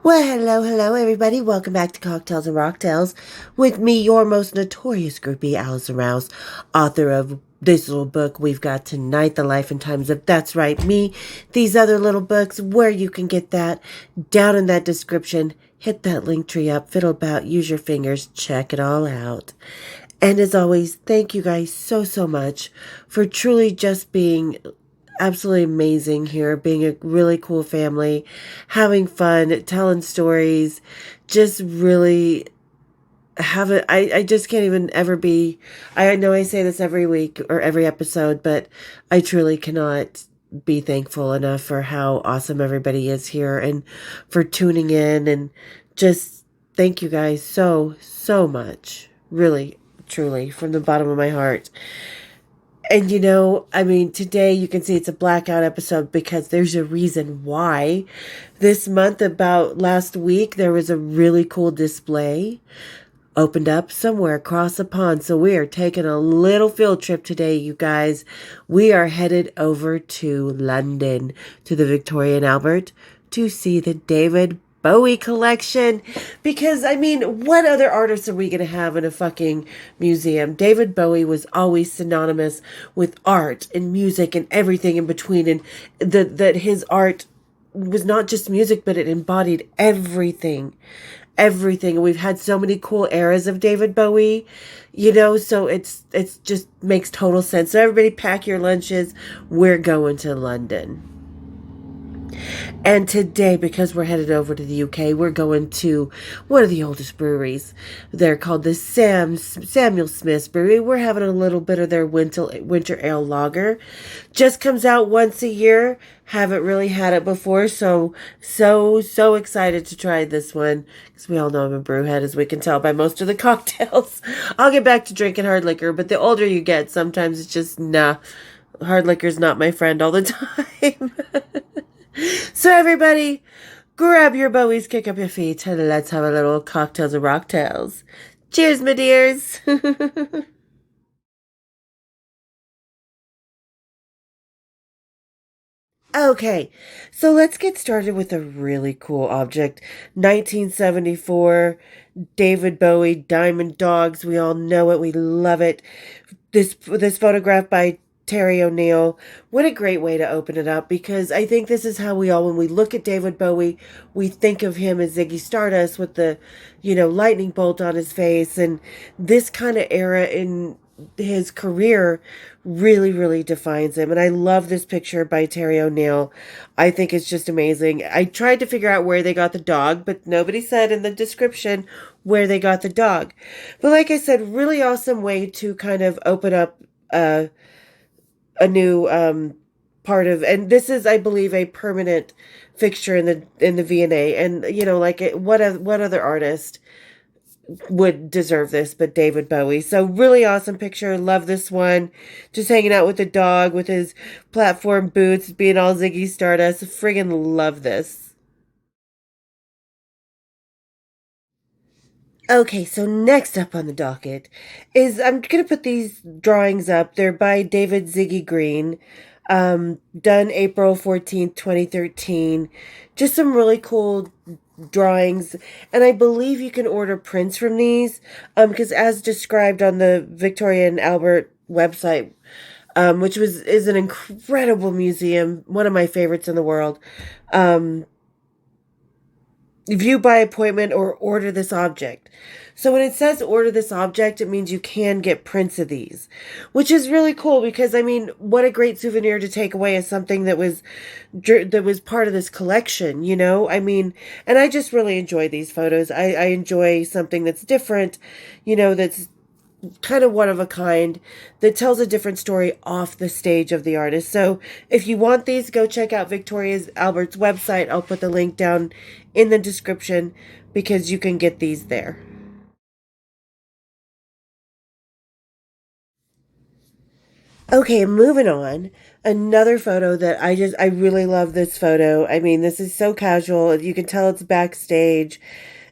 Well, hello, everybody. Welcome back to Cocktails and Rocktails with me, your most notorious groupie, Allison Rouse, author of this little book we've got tonight, The Life and Times of That's Right, Me. These other little books, where you can get that, down in that description. Hit that link tree up, fiddle about, use your fingers, check it all out. And as always, thank you guys so much for truly just being absolutely amazing here, being a really cool family, having fun, telling stories, just really have it. I just can't even ever be. I know I say this every week or every episode, but I truly cannot be thankful enough for how awesome everybody is here and for tuning in, and just thank you guys so much. Really, truly, from the bottom of my heart. And I mean, today you can see it's a blackout episode because there's a reason why. This month, about last week, there was a really cool display opened up somewhere across the pond. So we are taking a little field trip today, you guys. We are headed over to London, to the Victoria and Albert, to see the David Bowie collection. Because, I mean, what other artists are we going to have in a fucking museum? David Bowie was always synonymous with art and music and everything in between. And that his art was not just music, but it embodied everything. Everything. We've had so many cool eras of David Bowie, so it's just makes total sense. So everybody pack your lunches. We're going to London. And today, because we're headed over to the UK, we're going to one of the oldest breweries. They're called the Samuel Smith's Brewery. We're having a little bit of their winter ale lager. Just comes out once a year. Haven't really had it before, so excited to try this one. Because we all know I'm a brewhead, as we can tell by most of the cocktails. I'll get back to drinking hard liquor, but the older you get, sometimes it's just, nah, hard liquor's not my friend all the time. So everybody, grab your Bowies, kick up your feet, and let's have a little cocktails and rocktails. Cheers, my dears. Okay, so let's get started with a really cool object. 1974, David Bowie, Diamond Dogs. We all know it. We love it. This photograph by Terry O'Neill. What a great way to open it up, because I think this is how we all, when we look at David Bowie, we think of him as Ziggy Stardust with the, lightning bolt on his face. And this kind of era in his career really defines him. And I love this picture by Terry O'Neill. I think it's just amazing. I tried to figure out where they got the dog, but nobody said in the description where they got the dog. But like I said, really awesome way to kind of open up a new part of, and this is, I believe, a permanent fixture in the V&A. And what other artist would deserve this but David Bowie? So really awesome picture. Love this one. Just hanging out with the dog with his platform boots, being all Ziggy Stardust. Friggin' love this. Okay, so next up on the docket is, I'm going to put these drawings up. They're by David Ziggy Green, done April 14th, 2013. Just some really cool drawings, and I believe you can order prints from these, because as described on the Victoria and Albert website, which is an incredible museum, one of my favorites in the world. View by appointment or order this object. So when it says order this object, it means you can get prints of these, which is really cool, because I mean, what a great souvenir to take away as something that was part of this collection, I mean, and I just really enjoy these photos. I enjoy something that's different, that's kind of one of a kind, that tells a different story off the stage of the artist. So if you want these, go check out Victoria's Albert's website. I'll put the link down in the description, because you can get these there. Okay, moving on. Another photo that I really love this photo. I mean, this is so casual. You can tell it's backstage.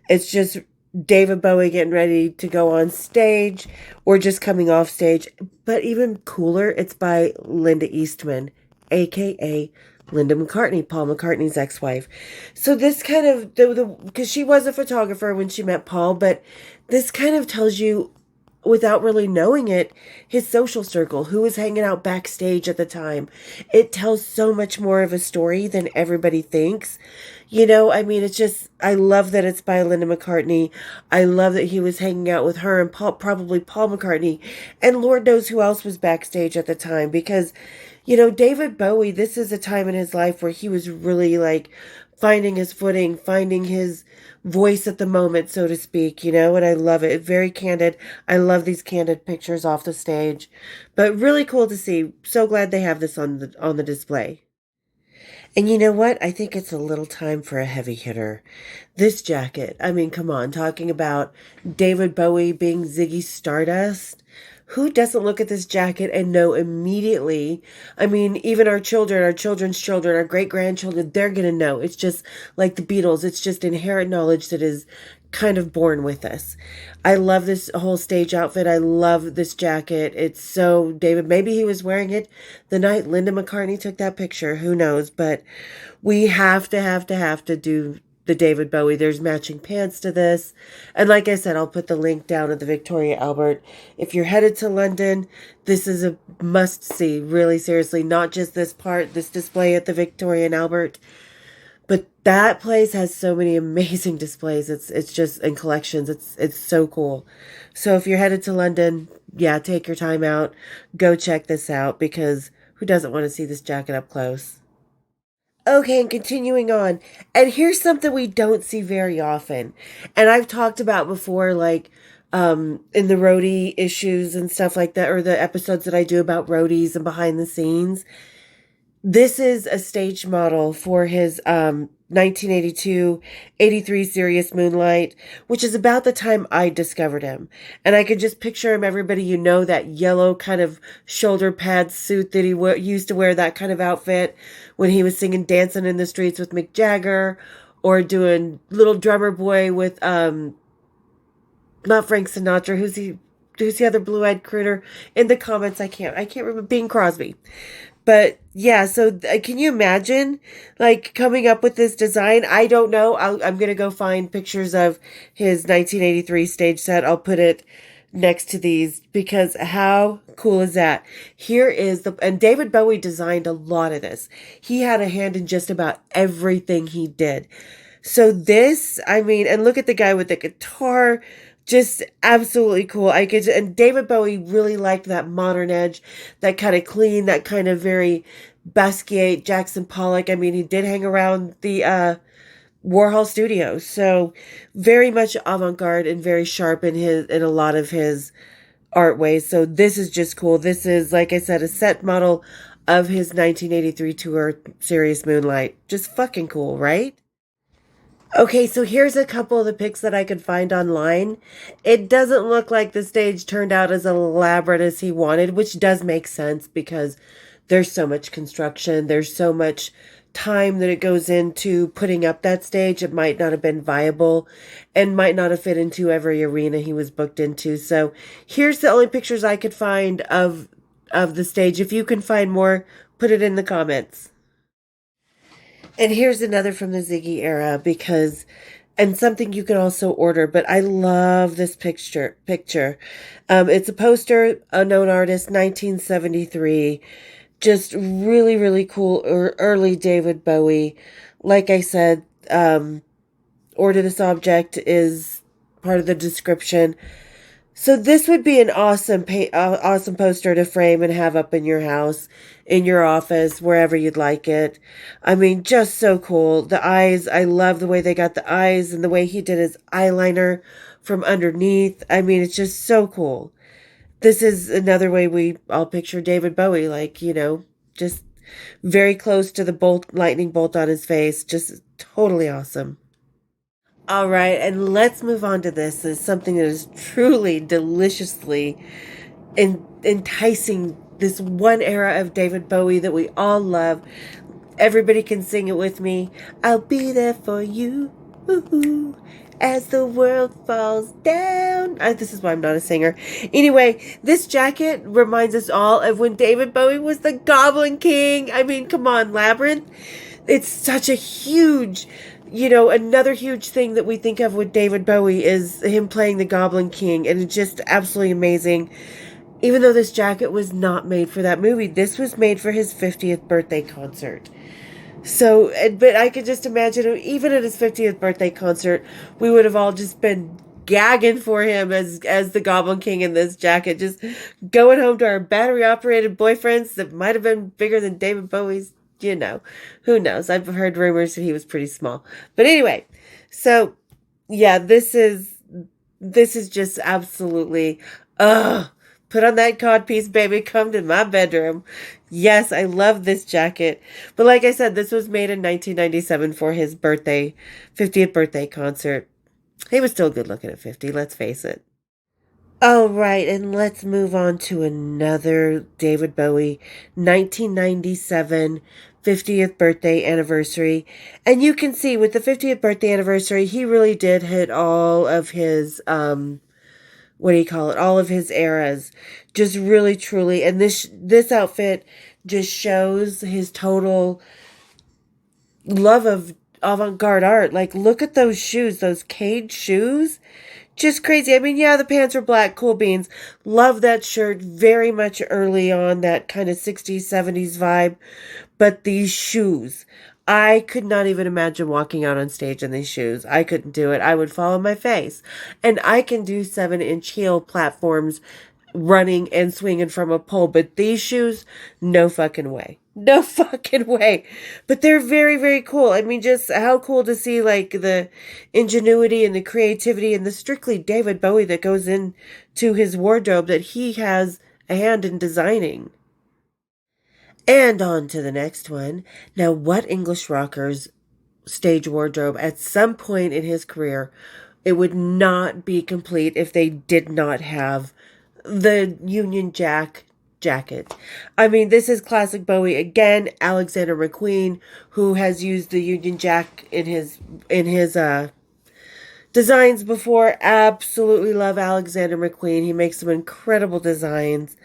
It's just David Bowie getting ready to go on stage or just coming off stage. But even cooler, it's by Linda Eastman, aka Linda McCartney, Paul McCartney's ex-wife. So this kind of, because she was a photographer when she met Paul, but this kind of tells you, without really knowing it, his social circle, who was hanging out backstage at the time. It tells so much more of a story than everybody thinks. You know, I mean, it's just, I love that it's by Linda McCartney. I love that he was hanging out with her and probably Paul McCartney. And Lord knows who else was backstage at the time, because, you know, David Bowie, this is a time in his life where he was really like finding his footing, finding his voice at the moment, so to speak, you know, and I love it. Very candid. I love these candid pictures off the stage, but really cool to see. So glad they have this on the display. And you know what? I think it's a little time for a heavy hitter. This jacket, I mean, come on, talking about David Bowie being Ziggy Stardust. Who doesn't look at this jacket and know immediately? I mean, even our children, our children's children, our great grandchildren, they're going to know. It's just like the Beatles. It's just inherent knowledge that is kind of born with us. I love this whole stage outfit. I love this jacket. It's so David. Maybe he was wearing it the night Linda McCartney took that picture. Who knows? But we have to do the David Bowie. There's matching pants to this. And like I said, I'll put the link down at the Victoria Albert. If you're headed to London, this is a must see, really seriously, not just this part, this display at the Victoria and Albert, but that place has so many amazing displays. It's just in collections. It's so cool. So if you're headed to London, yeah, take your time out. Go check this out, because who doesn't want to see this jacket up close? Okay, and continuing on. And here's something we don't see very often. And I've talked about before, like, in the roadie issues and stuff like that, or the episodes that I do about roadies and behind the scenes. This is a stage model for his 1982-83 Serious Moonlight, which is about the time I discovered him. And I could just picture him, everybody, you know, that yellow kind of shoulder pad suit that he used to wear, that kind of outfit when he was singing Dancing in the Streets with Mick Jagger, or doing Little Drummer Boy with, not Frank Sinatra, who's the other blue-eyed critter? In the comments, I can't remember, Bing Crosby. But yeah, so can you imagine like coming up with this design? I don't know. I'm going to go find pictures of his 1983 stage set. I'll put it next to these, because how cool is that? Here is and David Bowie designed a lot of this. He had a hand in just about everything he did. So this, I mean, and look at the guy with the guitar. Just absolutely cool. And David Bowie really liked that modern edge, that kind of clean, that kind of very Basquiat, Jackson Pollock. I mean, he did hang around the Warhol studios, so very much avant-garde and very sharp in a lot of his art ways. So this is just cool. This is, like I said, a set model of his 1983 tour, Serious Moonlight. Just fucking cool, right? Okay, so here's a couple of the pics that I could find online. It doesn't look like the stage turned out as elaborate as he wanted, which does make sense because there's so much construction. There's so much time that it goes into putting up that stage. It might not have been viable and might not have fit into every arena he was booked into. So here's the only pictures I could find of the stage. If you can find more, put it in the comments. And here's another from the Ziggy era, and something you can also order, but I love this picture. It's a poster, unknown artist, 1973. Just really, really cool, early David Bowie. Like I said, order this object is part of the description. So this would be an awesome poster to frame and have up in your house, in your office, wherever you'd like it. I mean, just so cool. The eyes, I love the way they got the eyes and the way he did his eyeliner from underneath. I mean, it's just so cool. This is another way we all picture David Bowie, like, you know, just very close to the lightning bolt on his face. Just totally awesome. All right, and let's move on to this. It's something that is truly deliciously enticing. This one era of David Bowie that we all love. Everybody can sing it with me. I'll be there for you, as the world falls down. down. This is why I'm not a singer. Anyway, this jacket reminds us all of when David Bowie was the Goblin King. I mean, come on, Labyrinth. It's such a huge, another huge thing that we think of with David Bowie is him playing the Goblin King, and it's just absolutely amazing. Even though this jacket was not made for that movie, this was made for his 50th birthday concert. So, but I could just imagine, even at his 50th birthday concert, we would have all just been gagging for him as the Goblin King in this jacket, just going home to our battery-operated boyfriends that might have been bigger than David Bowie's. Who knows? I've heard rumors that he was pretty small. But anyway, so, yeah, this is just absolutely, put on that codpiece, baby. Come to my bedroom. Yes, I love this jacket. But like I said, this was made in 1997 for his 50th birthday concert. He was still good looking at 50, let's face it. All right, and let's move on to another David Bowie 1997 50th birthday anniversary. And you can see with the 50th birthday anniversary, he really did hit all of his all of his eras, just really truly. And this outfit just shows his total love of avant-garde art. Like, look at those shoes, those cage shoes, just crazy. I mean, yeah, the pants are black, cool beans. Love that shirt, very much early on, that kind of 60s 70s vibe. But these shoes, I could not even imagine walking out on stage in these shoes. I couldn't do it. I would fall on my face. And I can do 7-inch heel platforms running and swinging from a pole. But these shoes, no fucking way. No fucking way. But they're very, very cool. I mean, just how cool to see, like, the ingenuity and the creativity and the strictly David Bowie that goes into his wardrobe that he has a hand in designing. And on to the next one. Now, what English rocker's stage wardrobe at some point in his career, it would not be complete if they did not have the Union Jack jacket. I mean, this is classic Bowie again. Alexander McQueen, who has used the Union Jack in his designs before. Absolutely love Alexander McQueen. He makes some incredible designs.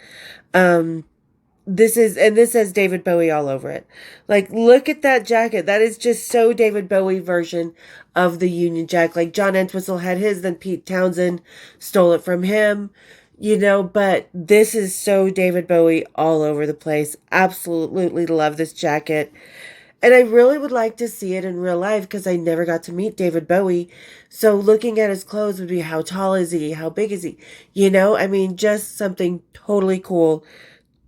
This says David Bowie all over it. Like, look at that jacket. That is just so David Bowie version of the Union Jack. Like, John Entwistle had his, then Pete Townsend stole it from him, but this is so David Bowie all over the place. Absolutely love this jacket. And I really would like to see it in real life because I never got to meet David Bowie. So looking at his clothes would be, how tall is he? How big is he? I mean, just something totally cool.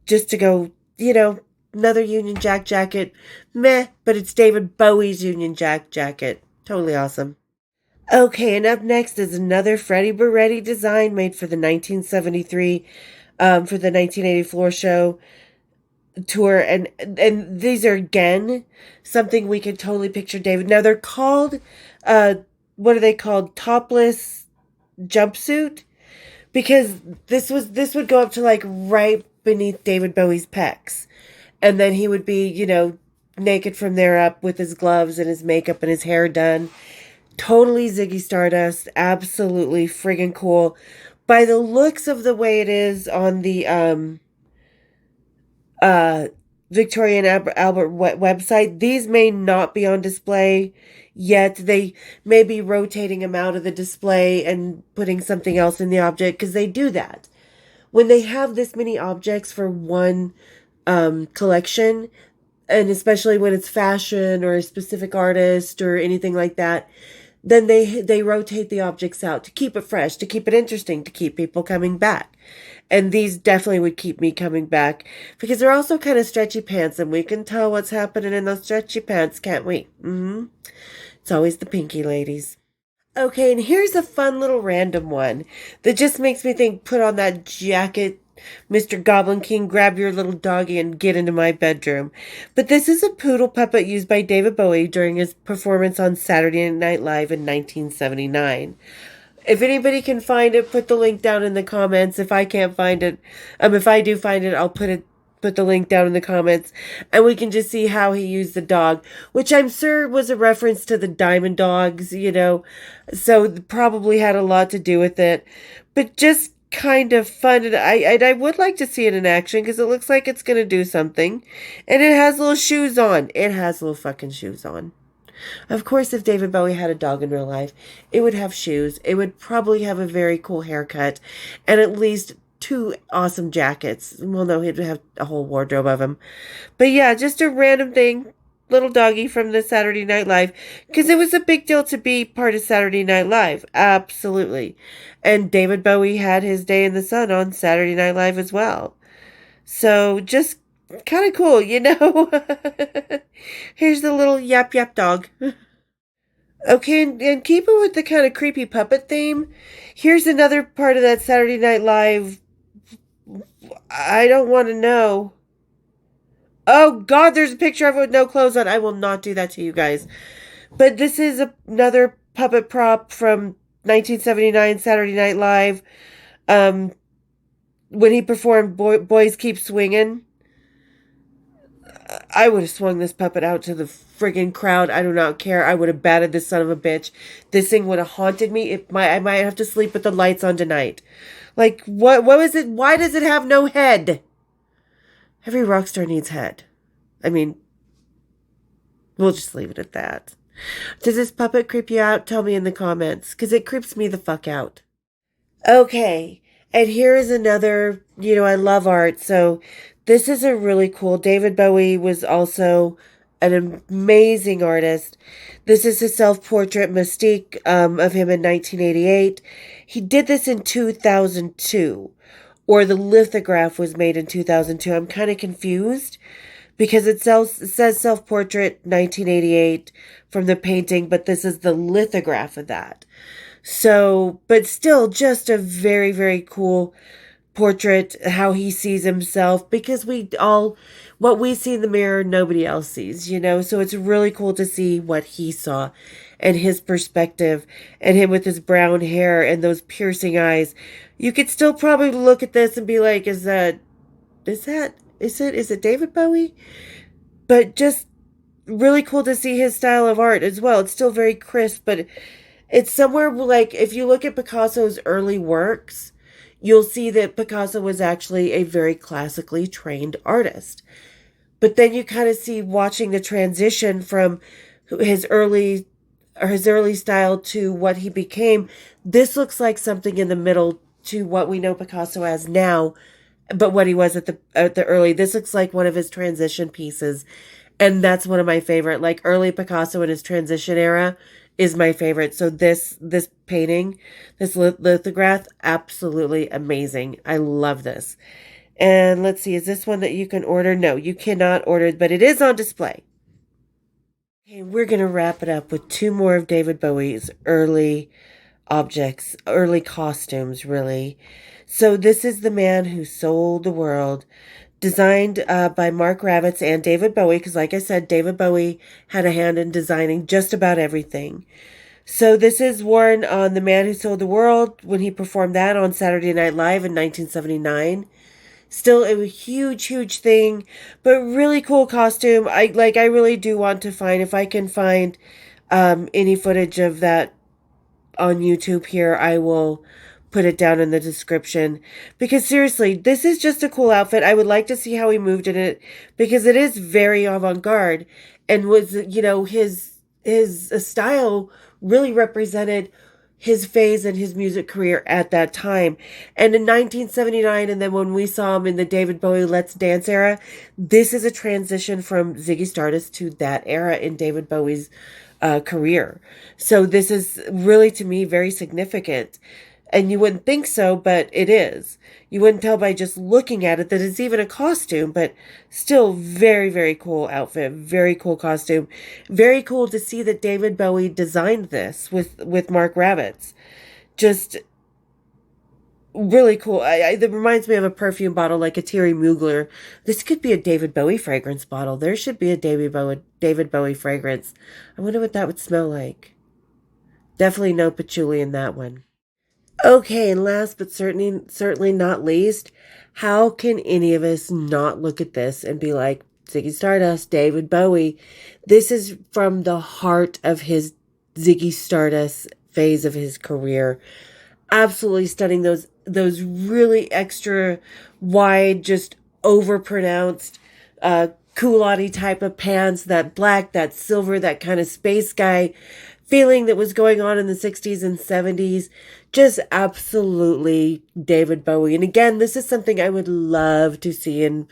Just to go, another Union Jack jacket. Meh, but it's David Bowie's Union Jack jacket. Totally awesome. Okay, and up next is another Freddie Beretti design made for the 1973, for the 1980 floor show tour. And these are, again, something we can totally picture David. Now, they're called, what are they called? Topless jumpsuit? Because this would go up to, like, right beneath David Bowie's pecs. And then he would be, naked from there up with his gloves and his makeup and his hair done. Totally Ziggy Stardust. Absolutely friggin' cool. By the looks of the way it is on the Victoria and Albert website, these may not be on display yet. They may be rotating them out of the display and putting something else in the object, because they do that. When they have this many objects for one collection, and especially when it's fashion or a specific artist or anything like that, then they rotate the objects out to keep it fresh, to keep it interesting, to keep people coming back. And these definitely would keep me coming back, because they're also kind of stretchy pants, and we can tell what's happening in those stretchy pants, can't we? It's always the pinky ladies. Okay, and here's a fun little random one that just makes me think, put on that jacket, Mr. Goblin King, grab your little doggy and get into my bedroom. But this is a poodle puppet used by David Bowie during his performance on Saturday Night Live in 1979. If anybody can find it, put the link down in the comments. If I can't find it, if I do find it, I'll put it put the link down in the comments, and we can just see how he used the dog, which I'm sure was a reference to the Diamond Dogs, so probably had a lot to do with it. But just kind of fun, and I would like to see it in action because it looks like it's gonna do something, and it has little shoes on. It has little fucking shoes on. Of course, if David Bowie had a dog in real life, it would have shoes. It would probably have a very cool haircut and at least two awesome jackets. Well, no, he'd have a whole wardrobe of them. But yeah, just a random thing. Little doggy from the Saturday Night Live. Because it was a big deal to be part of Saturday Night Live. Absolutely. And David Bowie had his day in the sun on Saturday Night Live as well. So just kind of cool, Here's the little yap yap dog. Okay, and keeping with the kind of creepy puppet theme, here's another part of that Saturday Night Live. I don't want to know. Oh God, there's a picture of it with no clothes on. I will not do that to you guys. But this is another puppet prop from 1979 Saturday Night Live. When he performed Boys Keep Swinging. I would have swung this puppet out to the friggin' crowd. I do not care. I would have batted this son of a bitch. This thing would have haunted me. I might have to sleep with the lights on tonight. Like, what was it? Why does it have no head? Every rock star needs head. I mean, we'll just leave it at that. Does this puppet creep you out? Tell me in the comments, because it creeps me the fuck out. Okay, and here is another, I love art, so this is a really cool. David Bowie was also an amazing artist. This is a self-portrait Mystique of him in 1988. He did this in 2002, or the lithograph was made in 2002. I'm kind of confused because it says self-portrait 1988 from the painting, but this is the lithograph of that. So, but still just a very, very cool portrait, how he sees himself, because what we see in the mirror, nobody else sees, so it's really cool to see what he saw and his perspective, and him with his brown hair and those piercing eyes. You could still probably look at this and be like, is it David Bowie? But just really cool to see his style of art as well. It's still very crisp, but it's somewhere like, if you look at Picasso's early works, you'll see that Picasso was actually a very classically trained artist. But then you kind of see, watching the transition from his early style to what he became, this looks like something in the middle to what we know Picasso as now, but what he was at the early. This looks like one of his transition pieces, and that's one of my favorite. Like, early Picasso in his transition era is my favorite. So this painting, this lithograph, absolutely amazing. I love this. And let's see, is this one that you can order? No, you cannot order, but it is on display. Okay, we're going to wrap it up with two more of David Bowie's early objects, early costumes, really. So this is The Man Who Sold the World, designed by Mark Ravitz and David Bowie, because like I said, David Bowie had a hand in designing just about everything. So this is worn on The Man Who Sold the World when he performed that on Saturday Night Live in 1979. Still a huge, huge thing, but really cool costume. I really do want to find, if I can find any footage of that on YouTube here, I will put it down in the description, because seriously, this is just a cool outfit. I would like to see how he moved in it, because it is very avant-garde, and was, his style really represented his phase and his music career at that time. And in 1979, and then when we saw him in the David Bowie Let's Dance era, this is a transition from Ziggy Stardust to that era in David Bowie's career. So this is really, to me, very significant. And you wouldn't think so, but it is. You wouldn't tell by just looking at it that it's even a costume, but still very, very cool outfit. Very cool costume. Very cool to see that David Bowie designed this with Mark Ravitz. Just really cool. That reminds me of a perfume bottle, like a Thierry Mugler. This could be a David Bowie fragrance bottle. There should be a David Bowie fragrance. I wonder what that would smell like. Definitely no patchouli in that one. Okay, and last but certainly not least, how can any of us not look at this and be like, Ziggy Stardust, David Bowie? This is from the heart of his Ziggy Stardust phase of his career. Absolutely stunning. Those really extra wide, just overpronounced, culotte type of pants, that black, that silver, that kind of space guy feeling that was going on in the 60s and 70s. Just absolutely David Bowie. And again, this is something I would love to see in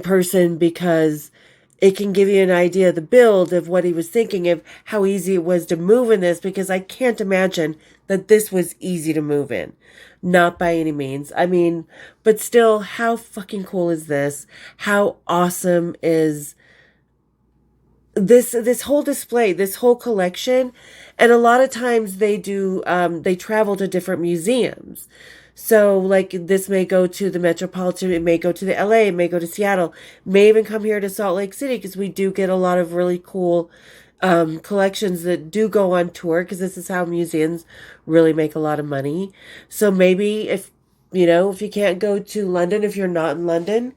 person, because it can give you an idea of the build of what he was thinking, of how easy it was to move in this, because I can't imagine that this was easy to move in. Not by any means. I mean, but still, how fucking cool is this? How awesome is this whole display, this whole collection? And a lot of times they travel to different museums. So like this may go to the Metropolitan, it may go to the LA, it may go to Seattle, may even come here to Salt Lake City, because we do get a lot of really cool collections that do go on tour, because this is how museums really make a lot of money. So maybe if you can't go to London, if you're not in London,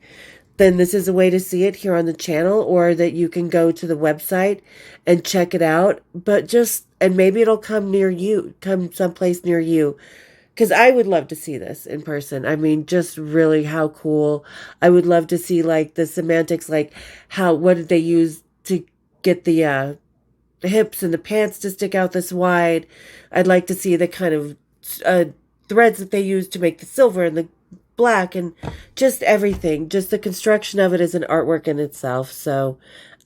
then this is a way to see it here on the channel, or that you can go to the website and check it out. And maybe it'll come near you, come someplace near you. Because I would love to see this in person. I mean, just really how cool. I would love to see like the semantics, like what did they use to get the hips and the pants to stick out this wide. I'd like to see the kind of threads that they use to make the silver and the black, and just everything. Just the construction of it is an artwork in itself. So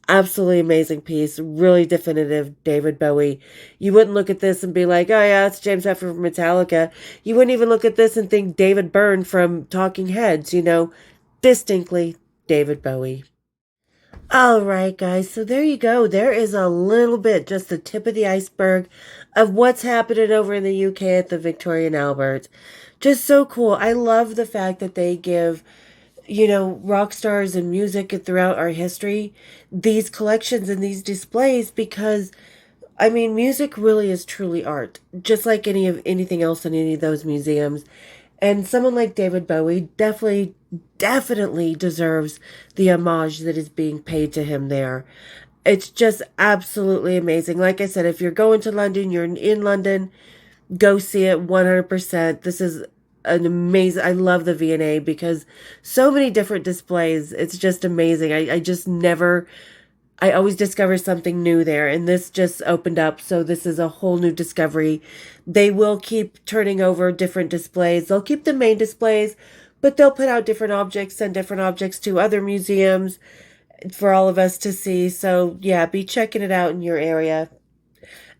absolutely amazing piece. Really definitive David Bowie. You wouldn't look at this and be like, oh yeah, it's James Hetfield from Metallica. You wouldn't even look at this and think David Byrne from Talking Heads, distinctly David Bowie. All right, guys. So there you go. There is a little bit, just the tip of the iceberg of what's happening over in the UK at the Victoria and Albert. Just so cool. I love the fact that they give, rock stars and music throughout our history these collections and these displays, because I mean, music really is truly art, just like anything else in any of those museums. And someone like David Bowie definitely deserves the homage that is being paid to him there. It's just absolutely amazing. Like I said, if you're going to London, you're in London, go see it 100%. This is an amazing, I love the V&A, because so many different displays. It's just amazing. I just never, I always discover something new there, and this just opened up. So this is a whole new discovery. They will keep turning over different displays. They'll keep the main displays, but they'll put out different objects, send different objects to other museums for all of us to see. So yeah, be checking it out in your area.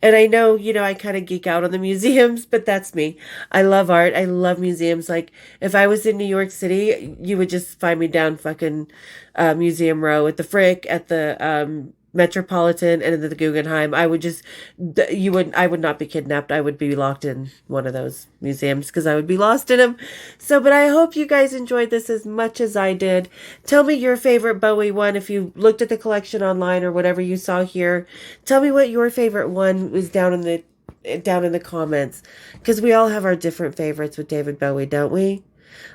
And I know, I kind of geek out on the museums, but that's me. I love art. I love museums. Like, if I was in New York City, you would just find me down fucking Museum Row at the Frick, at the Metropolitan, and at the Guggenheim. I would not be kidnapped. I would be locked in one of those museums, because I would be lost in them. So, but I hope you guys enjoyed this as much as I did. Tell me your favorite Bowie one. If you looked at the collection online or whatever you saw here, tell me what your favorite one was down in the comments, because we all have our different favorites with David Bowie, don't we?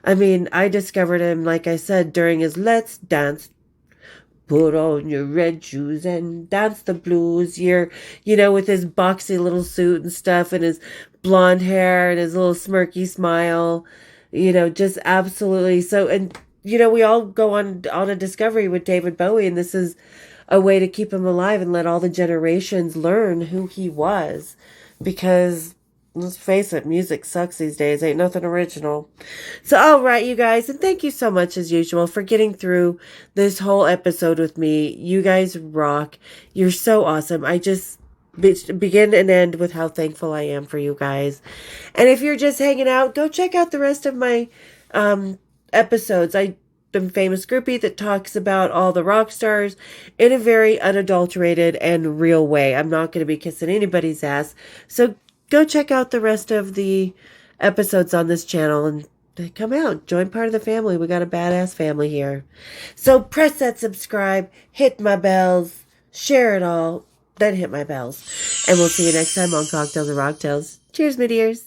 I mean, I discovered him, like I said, during his Let's Dance, put on your red shoes and dance the blues. With his boxy little suit and stuff, and his blonde hair and his little smirky smile, just absolutely. So, and, we all go on a discovery with David Bowie, and this is a way to keep him alive and let all the generations learn who he was, because let's face it, music sucks these days. Ain't nothing original. So, all right, you guys, and thank you so much, as usual, for getting through this whole episode with me. You guys rock. You're so awesome. I just begin and end with how thankful I am for you guys. And if you're just hanging out, go check out the rest of my episodes. I'm a famous groupie that talks about all the rock stars in a very unadulterated and real way. I'm not going to be kissing anybody's ass. So go check out the rest of the episodes on this channel and come out. Join part of the family. We got a badass family here. So press that subscribe, hit my bells, share it all, then hit my bells. And we'll see you next time on Cocktails and Rocktails. Cheers, my dears.